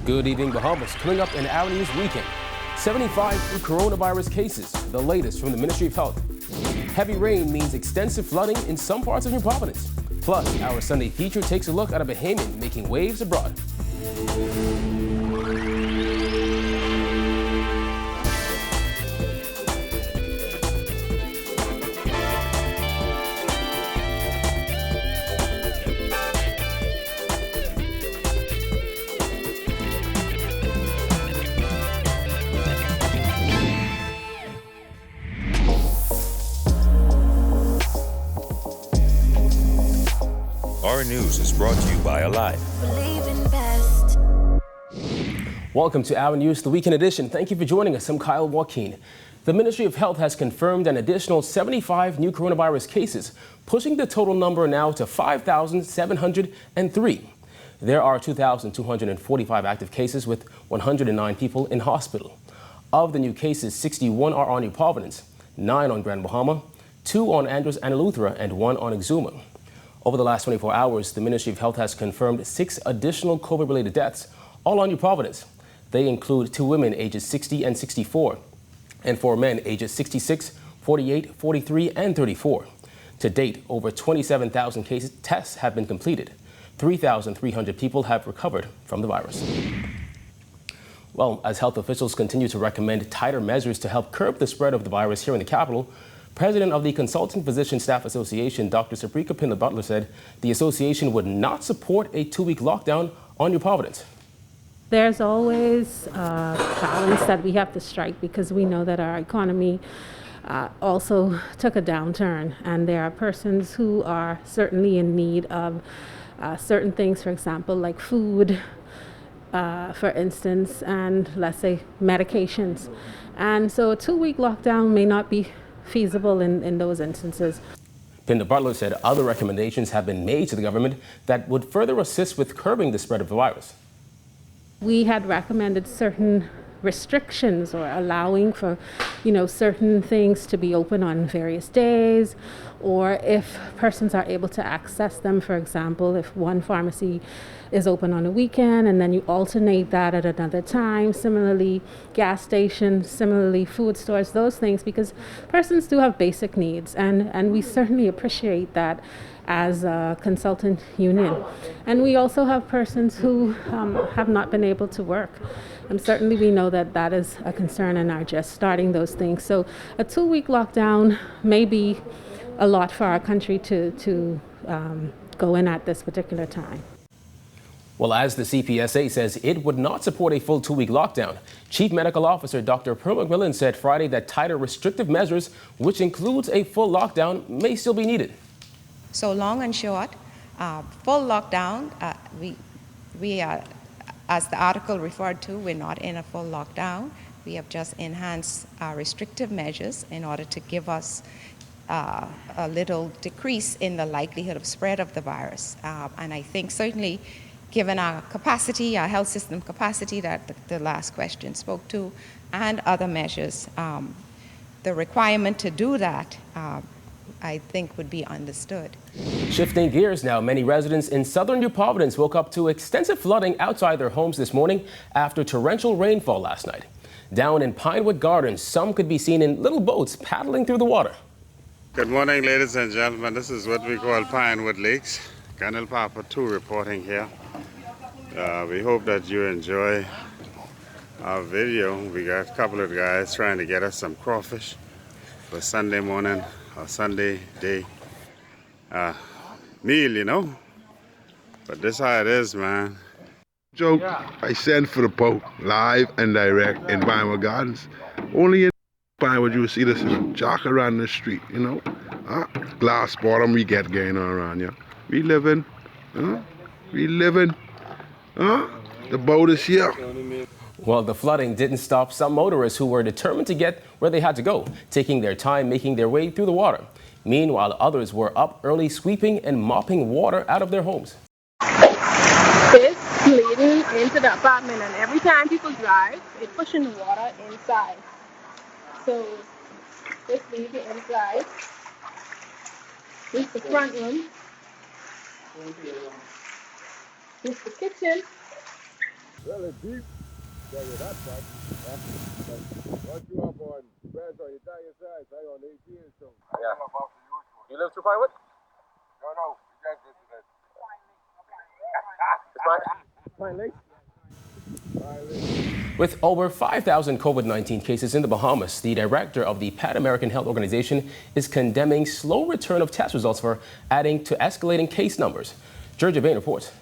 Good evening, Bahamas. Coming up in Our News Weekend, 75 new coronavirus cases, the latest from the Ministry of Health. Heavy rain means extensive flooding in some parts of New Providence. Plus, our Sunday feature takes a look at a Bahamian making waves abroad. Our News is brought to you by Alive. Welcome to Our News, the weekend edition. Thank you for joining us. I'm Kyle Joaquin. The Ministry of Health has confirmed an additional 75 new coronavirus cases, pushing the total number now to 5,703. There are 2,245 active cases with 109 people in hospital. Of the new cases, 61 are on New Providence, 9 on Grand Bahama, 2 on Andros and Eleuthera, and 1 on Exuma. Over the last 24 hours, the Ministry of Health has confirmed 6 additional COVID-related deaths, all on New Providence. They include 2 women ages 60 and 64, and 4 men ages 66, 48, 43, and 34. To date, over 27,000 tests have been completed. 3,300 people have recovered from the virus. Well, as health officials continue to recommend tighter measures to help curb the spread of the virus here in the capital, President of the Consulting Physician Staff Association, Dr. Sabrika Pinda-Butler, said the association would not support a 2-week lockdown on New Providence. There's always a balance that we have to strike because we know that our economy also took a downturn, and there are persons who are certainly in need of certain things, for example, like food, for instance, and let's say medications. And so a 2-week lockdown may not be feasible in those instances. Pinda-Butler said other recommendations have been made to the government that would further assist with curbing the spread of the virus. We had recommended certain restrictions or allowing for, certain things to be open on various days, or if persons are able to access them. For example, if one pharmacy is open on a weekend and then you alternate that at another time. Similarly, gas stations, similarly, food stores, those things, because persons do have basic needs, and we certainly appreciate that as a consultant union. And we also have persons who have not been able to work. And certainly we know that that is a concern and are just starting those things. So a 2-week lockdown may be a lot for our country to go in at this particular time. Well, as the CPSA says, it would not support a full 2-week lockdown. Chief Medical Officer Dr. Pearl McMillan said Friday that tighter restrictive measures, which includes a full lockdown, may still be needed. So long and short, full lockdown, we are, as the article referred to, we're not in a full lockdown. We have just enhanced our restrictive measures in order to give us a little decrease in the likelihood of spread of the virus. And I think certainly given our capacity, our health system capacity that the last question spoke to, and other measures, the requirement to do that I think would be understood. Shifting gears now, many residents in southern New Providence woke up to extensive flooding outside their homes this morning after torrential rainfall last night. Down in Pinewood Gardens, some could be seen in little boats paddling through the water. Good morning, ladies and gentlemen. This is what we call Pinewood Lakes. Colonel Papa 2 reporting here. We hope that you enjoy our video. We got a couple of guys trying to get us some crawfish for Sunday morning or Sunday day meal, But this how it is, man. Joke, I sent for the boat live and direct in Pinewood Gardens. Only in Pinewood you will see this jock around the street, glass bottom we get going on around here. We living, the boat is here. Well, the flooding didn't stop some motorists who were determined to get where they had to go, taking their time making their way through the water. Meanwhile, others were up early sweeping and mopping water out of their homes. It's leading into the apartment, and every time people drive, it's pushing the water inside. So this leads the inside. This is the front room. This is the kitchen. Well, it's deep. Tell you that much. But once you up on Brad on Italian side, I on 18, so Yeah. You live through Pinewood? no, we just visited. It's Pine Lake. With over 5,000 COVID-19 cases in the Bahamas, the director of the Pan American Health Organization is condemning slow return of test results for adding to escalating case numbers. Georgia Bain reports.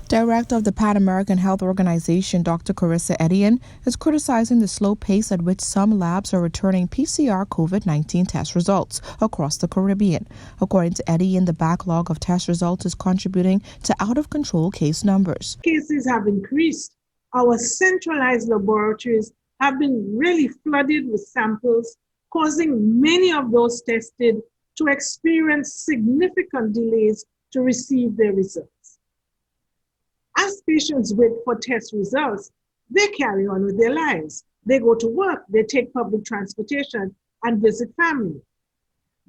Director of the Pan American Health Organization, Dr. Carissa Etienne, is criticizing the slow pace at which some labs are returning PCR COVID-19 test results across the Caribbean. According to Etienne, the backlog of test results is contributing to out-of-control case numbers. Cases have increased. Our centralized laboratories have been really flooded with samples, causing many of those tested to experience significant delays to receive their results. As patients wait for test results, they carry on with their lives. They go to work, they take public transportation, and visit family.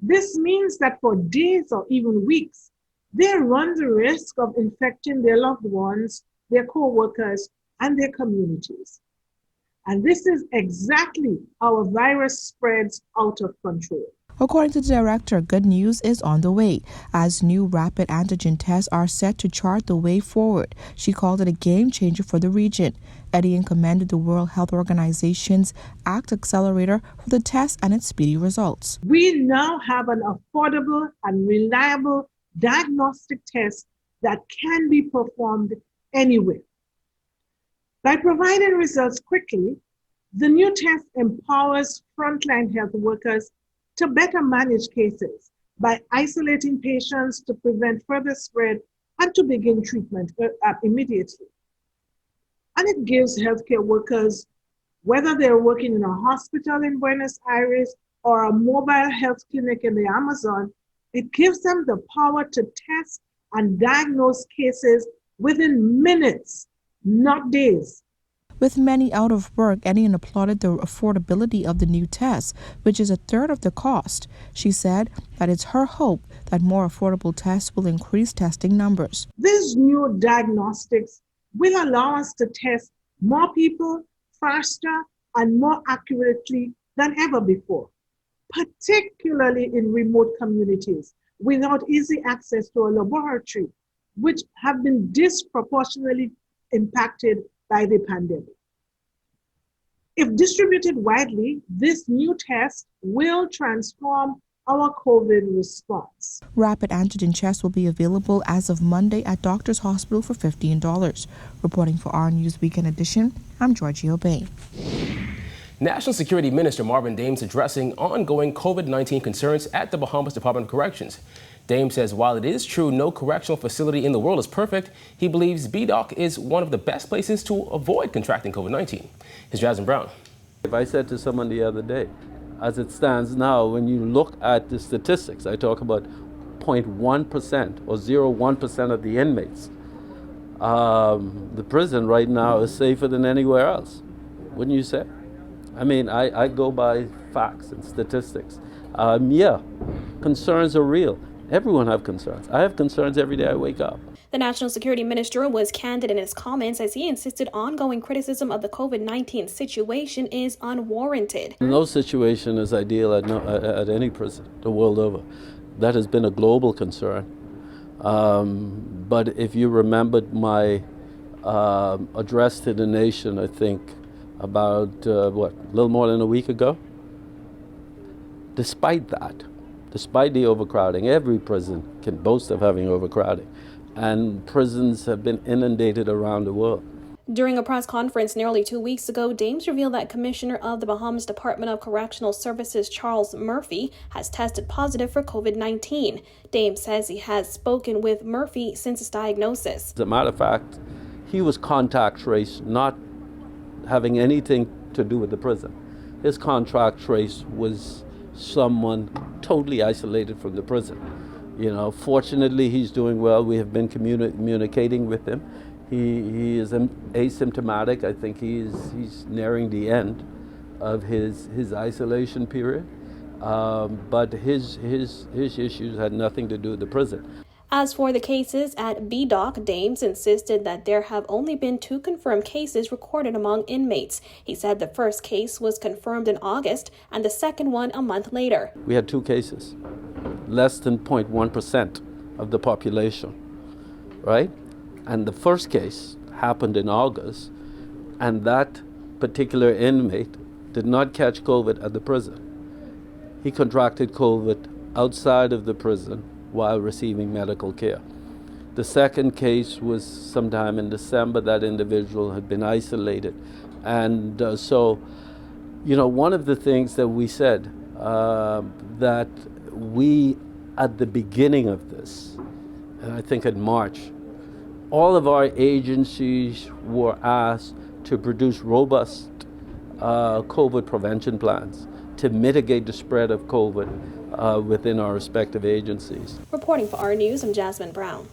This means that for days or even weeks, they run the risk of infecting their loved ones, their co-workers, and their communities. And this is exactly how a virus spreads out of control. According to the director, good news is on the way, as new rapid antigen tests are set to chart the way forward. She called it a game changer for the region. Etienne commended the World Health Organization's ACT Accelerator for the test and its speedy results. We now have an affordable and reliable diagnostic test that can be performed anywhere. By providing results quickly, the new test empowers frontline health workers to better manage cases by isolating patients to prevent further spread and to begin treatment immediately. And it gives healthcare workers, whether they're working in a hospital in Buenos Aires or a mobile health clinic in the Amazon, it gives them the power to test and diagnose cases within minutes, not days. With many out of work, Etienne applauded the affordability of the new test, which is a third of the cost. She said that it's her hope that more affordable tests will increase testing numbers. These new diagnostics will allow us to test more people faster and more accurately than ever before, particularly in remote communities without easy access to a laboratory, which have been disproportionately impacted by the pandemic. If distributed widely, this new test will transform our COVID response. Rapid antigen tests will be available as of Monday at Doctors Hospital for $15. Reporting for Our News Weekend Edition, I'm Georgia Bain. National Security Minister Marvin Dames addressing ongoing COVID-19 concerns at the Bahamas Department of Corrections. Dames says while it is true no correctional facility in the world is perfect, he believes BDOC is one of the best places to avoid contracting COVID-19. Here's Jasmine Brown. If I said to someone the other day, as it stands now, when you look at the statistics, I talk about 0.1% or 0.1% of the inmates. The prison right now is safer than anywhere else, wouldn't you say? I mean, I go by facts and statistics. Yeah, concerns are real. Everyone have concerns. I have concerns every day I wake up. The National Security Minister was candid in his comments as he insisted ongoing criticism of the COVID-19 situation is unwarranted. No situation is ideal at any prison the world over. That has been a global concern. But if you remembered my address to the nation, I think about, a little more than a week ago? Despite that, despite the overcrowding, every prison can boast of having overcrowding. And prisons have been inundated around the world. During a press conference nearly 2 weeks ago, Dames revealed that Commissioner of the Bahamas Department of Correctional Services Charles Murphy has tested positive for COVID-19. Dames says he has spoken with Murphy since his diagnosis. As a matter of fact, he was contact traced, not having anything to do with the prison. His contact trace was someone totally isolated from the prison. You know, fortunately, he's doing well. We have been communicating with him. He is asymptomatic. I think he's nearing the end of his isolation period. But his issues had nothing to do with the prison. As for the cases at BDOC, Dames insisted that there have only been 2 confirmed cases recorded among inmates. He said the first case was confirmed in August and the second one a month later. We had 2 cases, less than 0.1% of the population, right? And the first case happened in August, and that particular inmate did not catch COVID at the prison. He contracted COVID outside of the prison while receiving medical care. The second case was sometime in December. That individual had been isolated. And so, one of the things that we said, that we, at the beginning of this, and I think in March, all of our agencies were asked to produce robust COVID prevention plans to mitigate the spread of COVID within our respective agencies. Reporting for Our News, I'm Jasmine Brown.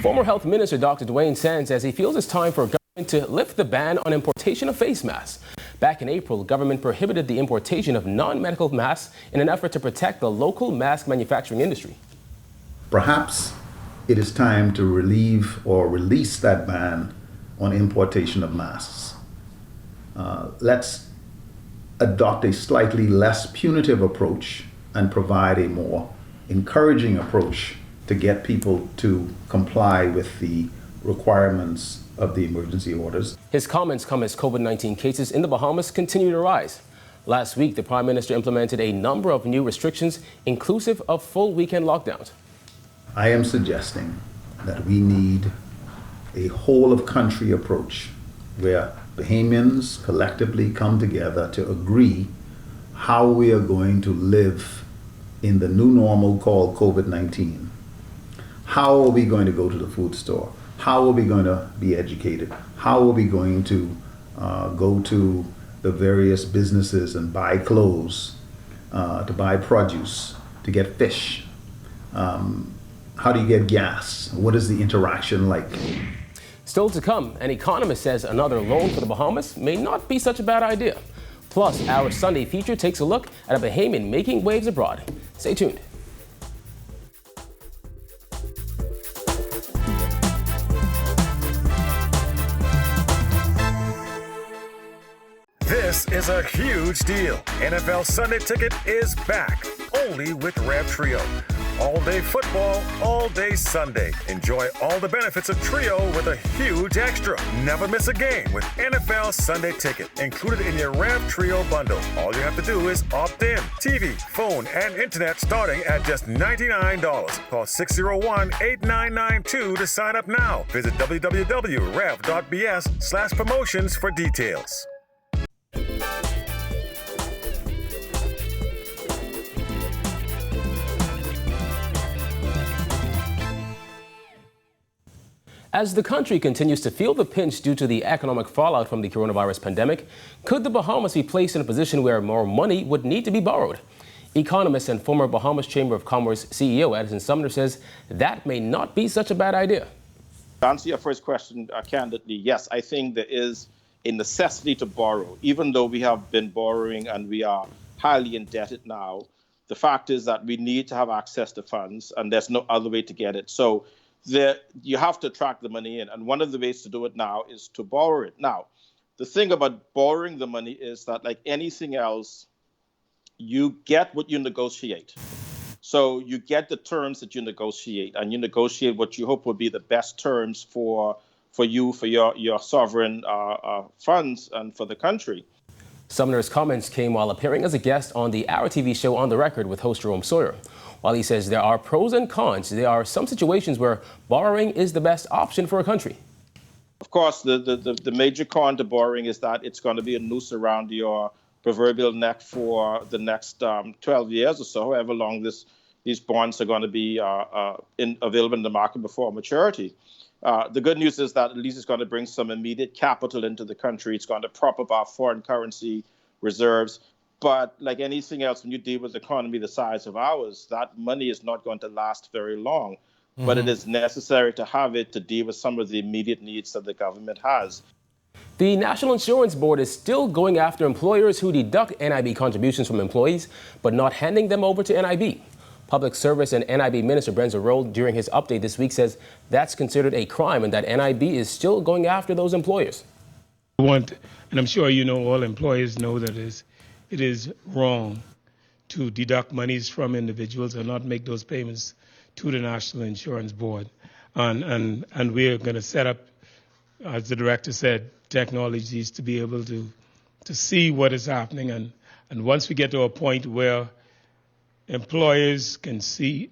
Former Health Minister Dr. Dwayne Sand says he feels it's time for government to lift the ban on importation of face masks. Back in April, government prohibited the importation of non-medical masks in an effort to protect the local mask manufacturing industry. Perhaps it is time to relieve or release that ban on importation of masks. Let's adopt a slightly less punitive approach and provide a more encouraging approach to get people to comply with the requirements of the emergency orders. His comments come as COVID-19 cases in the Bahamas continue to rise. Last week, the Prime Minister implemented a number of new restrictions, inclusive of full weekend lockdowns. I am suggesting that we need a whole of country approach where Bahamians collectively come together to agree how we are going to live in the new normal called COVID-19. How are we going to go to the food store? How are we going to be educated? How are we going to go to the various businesses and buy clothes, to buy produce, to get fish? How do you get gas? What is the interaction like? Still to come, an economist says another loan for the Bahamas may not be such a bad idea. Plus, our Sunday feature takes a look at a Bahamian making waves abroad. Stay tuned. This is a huge deal. NFL Sunday Ticket is back, only with Rev Trio. All day football, all day Sunday. Enjoy all the benefits of Trio with a huge extra. Never miss a game with NFL Sunday Ticket, included in your Rev Trio bundle. All you have to do is opt in. TV, phone, and internet starting at just $99. Call 601-8992 to sign up now. Visit www.rev.bs/promotions for details. As the country continues to feel the pinch due to the economic fallout from the coronavirus pandemic, could the Bahamas be placed in a position where more money would need to be borrowed? Economist and former Bahamas Chamber of Commerce CEO Edison Sumner says that may not be such a bad idea. To answer your first question candidly, yes, I think there is a necessity to borrow. Even though we have been borrowing and we are highly indebted now, the fact is that we need to have access to funds and there's no other way to get it. So you have to attract the money in. And one of the ways to do it now is to borrow it. Now, the thing about borrowing the money is that, like anything else, you get what you negotiate. So you get the terms that you negotiate, and you negotiate what you hope will be the best terms for you, for your sovereign funds and for the country. Sumner's comments came while appearing as a guest on the Our TV show On the Record with host Jerome Sawyer. While he says there are pros and cons, there are some situations where borrowing is the best option for a country. Of course, the major con to borrowing is that it's going to be a noose around your proverbial neck for the next 12 years or so, however long these bonds are going to be available in the market before maturity. The good news is that at least it's going to bring some immediate capital into the country. It's going to prop up our foreign currency reserves. But like anything else, when you deal with an economy the size of ours, that money is not going to last very long. Mm-hmm. But it is necessary to have it to deal with some of the immediate needs that the government has. The National Insurance Board is still going after employers who deduct NIB contributions from employees, but not handing them over to NIB. Public Service and NIB Minister Brenza Rolle, during his update this week, says that's considered a crime and that NIB is still going after those employers. And I'm sure you know, all employers know that it is wrong to deduct monies from individuals and not make those payments to the National Insurance Board. And we're going to set up, as the director said, technologies to be able to see what is happening. And once we get to a point where employees can see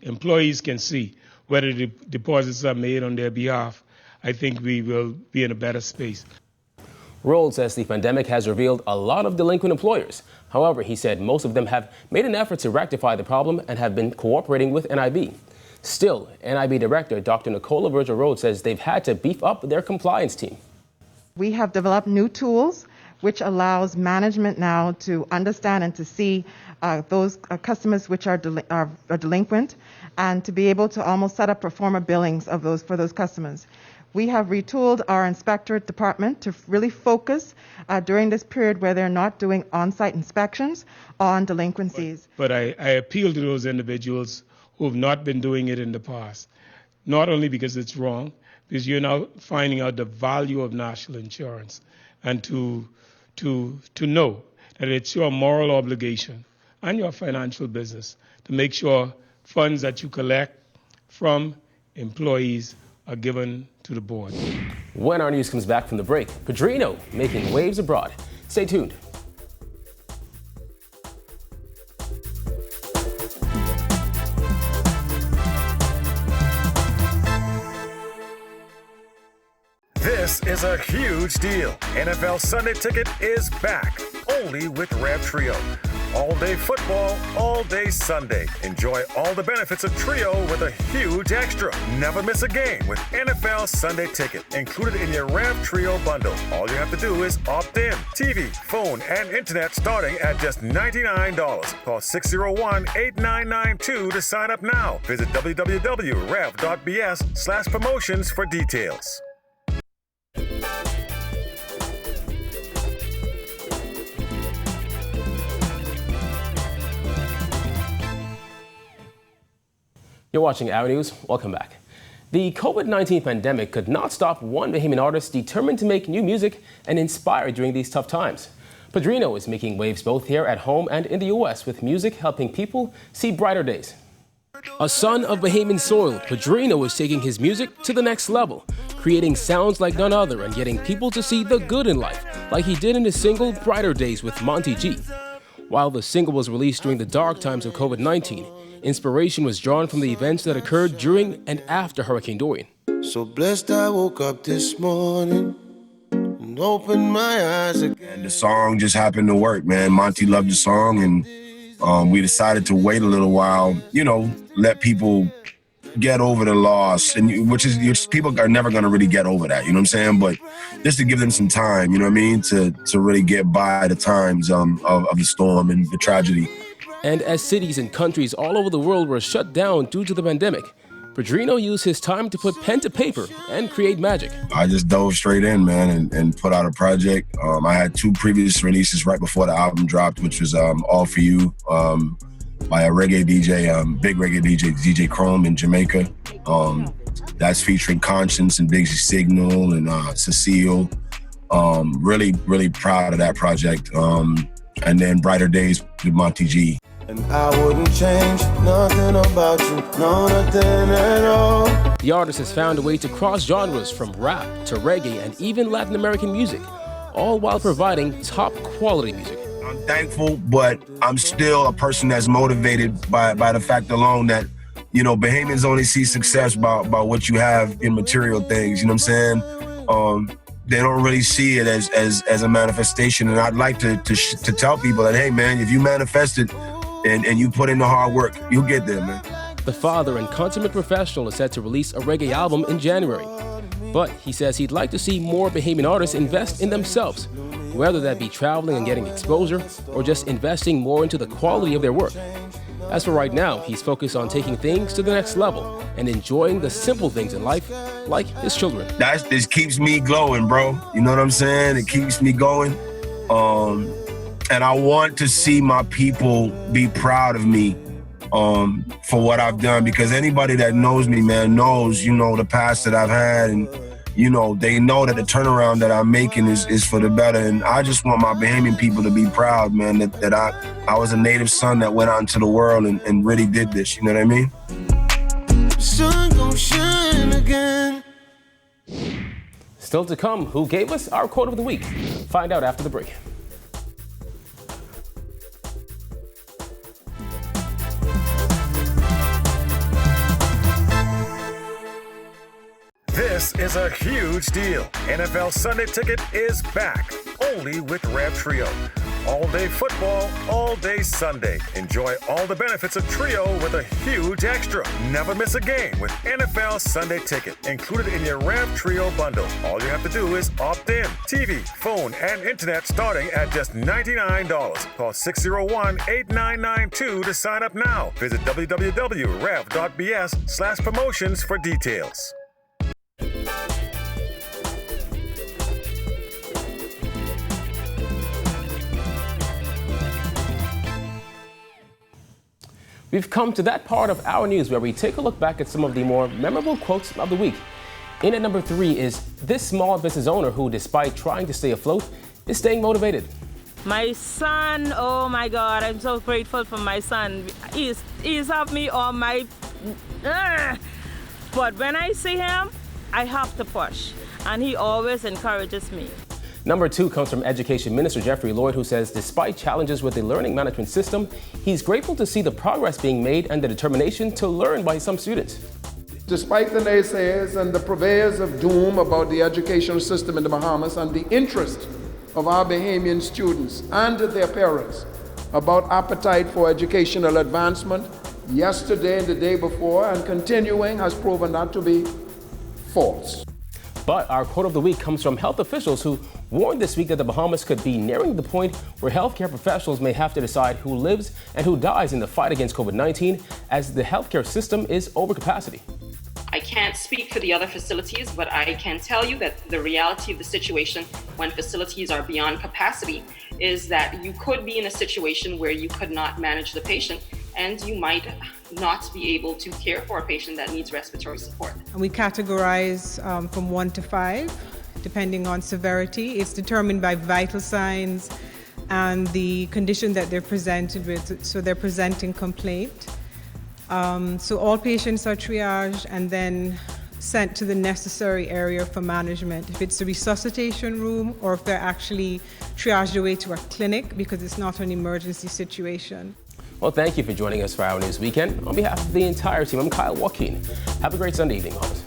whether the deposits are made on their behalf, I think we will be in a better space. Rolle says the pandemic has revealed a lot of delinquent employers. However, he said most of them have made an effort to rectify the problem and have been cooperating with NIB. Still, NIB Director Dr. Nicola Virgil-Rhodes says they've had to beef up their compliance team. We have developed new tools which allows management now to understand and to see those customers which are delinquent, and to be able to almost set up pro forma billings of those for those customers. We have retooled our inspectorate department to really focus during this period where they're not doing on-site inspections on delinquencies. But I appeal to those individuals who have not been doing it in the past, not only because it's wrong, because you're now finding out the value of national insurance, and to know that it's your moral obligation and your financial business to make sure funds that you collect from employees are given to the board. When our news comes back from the break, Padrino making waves abroad. Stay tuned. This is a huge deal. NFL Sunday Ticket is back, only with Rev Trio. All day football, all day Sunday. Enjoy all the benefits of Trio with a huge extra. Never miss a game with NFL Sunday Ticket, included in your Rev Trio bundle. All you have to do is opt in. TV, phone, and internet starting at just $99. Call 601-8992 to sign up now. Visit www.rev.bs/promotions for details. You're watching Our News. Welcome back. The COVID-19 pandemic could not stop one Bahamian artist determined to make new music and inspire during these tough times. Padrino is making waves both here at home and in the U.S. with music helping people see brighter days. A son of Bahamian soil, Padrino is taking his music to the next level, creating sounds like none other and getting people to see the good in life, like he did in his single Brighter Days with Monty G. While the single was released during the dark times of COVID-19, inspiration was drawn from the events that occurred during and after Hurricane Dorian. So blessed I woke up this morning and opened my eyes again. And the song just happened to work, man. Monty loved the song, and we decided to wait a little while, let people get over the loss, and which people are never going to really get over that, you know what I'm saying? But just to give them some time, you know what I mean, to really get by the times of the storm and the tragedy. And as cities and countries all over the world were shut down due to the pandemic, Padrino used his time to put pen to paper and create magic. I just dove straight in, man, and put out a project. I had 2 previous releases right before the album dropped, which was All For You by a reggae DJ, big reggae DJ Chrome in Jamaica. That's featuring Conscience and Big Signal and Cecile. Really, really proud of that project. And then Brighter Days with Monty G. And I wouldn't change nothing about you, no, nothing at all. The artist has found a way to cross genres from rap to reggae and even Latin American music, all while providing top quality music. I'm thankful, but I'm still a person that's motivated by the fact alone that, Bahamians only see success by what you have in material things, you know what I'm saying? They don't really see it as a manifestation. And I'd like to tell people that, hey, man, if you manifest it and you put in the hard work, you'll get there, man. The father and consummate professional is set to release a reggae album in January. But he says he'd like to see more Bahamian artists invest in themselves, whether that be traveling and getting exposure or just investing more into the quality of their work. As for right now, he's focused on taking things to the next level and enjoying the simple things in life, like his children. This keeps me glowing, bro. You know what I'm saying? It keeps me going. And I want to see my people be proud of me for what I've done, because anybody that knows me, man, knows, the past that I've had, and, they know that the turnaround that I'm making is for the better. And I just want my Bahamian people to be proud, man, that I was a native son that went out into the world and really did this, you know what I mean? Sun gon' shine again. Still to come, who gave us our quote of the week? Find out after the break. This is a huge deal. NFL Sunday Ticket is back, only with Rev Trio. All day football, all day Sunday. Enjoy all the benefits of Trio with a huge extra. Never miss a game with NFL Sunday Ticket, included in your Rev Trio bundle. All you have to do is opt in. TV, phone, and internet starting at just $99. Call 601-8992 to sign up now. Visit www.rev.bs/promotions for details. We've come to that part of our news where we take a look back at some of the more memorable quotes of the week. In at number 3 is this small business owner who, despite trying to stay afloat, is staying motivated. My son, oh my God, I'm so grateful for my son. He's helped me on my... But when I see him, I have to push, and he always encourages me. Number 2 comes from Education Minister Jeffrey Lloyd, who says despite challenges with the learning management system, he's grateful to see the progress being made and the determination to learn by some students. Despite the naysayers and the purveyors of doom about the educational system in the Bahamas and the interest of our Bahamian students and their parents about appetite for educational advancement, yesterday and the day before and continuing has proven that to be false. But our quote of the week comes from health officials who warned this week that the Bahamas could be nearing the point where healthcare professionals may have to decide who lives and who dies in the fight against COVID-19 as the healthcare system is over capacity. I can't speak for the other facilities, but I can tell you that the reality of the situation when facilities are beyond capacity is that you could be in a situation where you could not manage the patient and you might not be able to care for a patient that needs respiratory support. And we categorize from 1 to 5, depending on severity. It's determined by vital signs and the condition that they're presented with, so they're presenting complaint. So all patients are triaged and then sent to the necessary area for management. If it's a resuscitation room or if they're actually triaged away to a clinic because it's not an emergency situation. Well, thank you for joining us for Our News Weekend. On behalf of the entire team, I'm Kyle Joaquin. Have a great Sunday evening, Bahamas.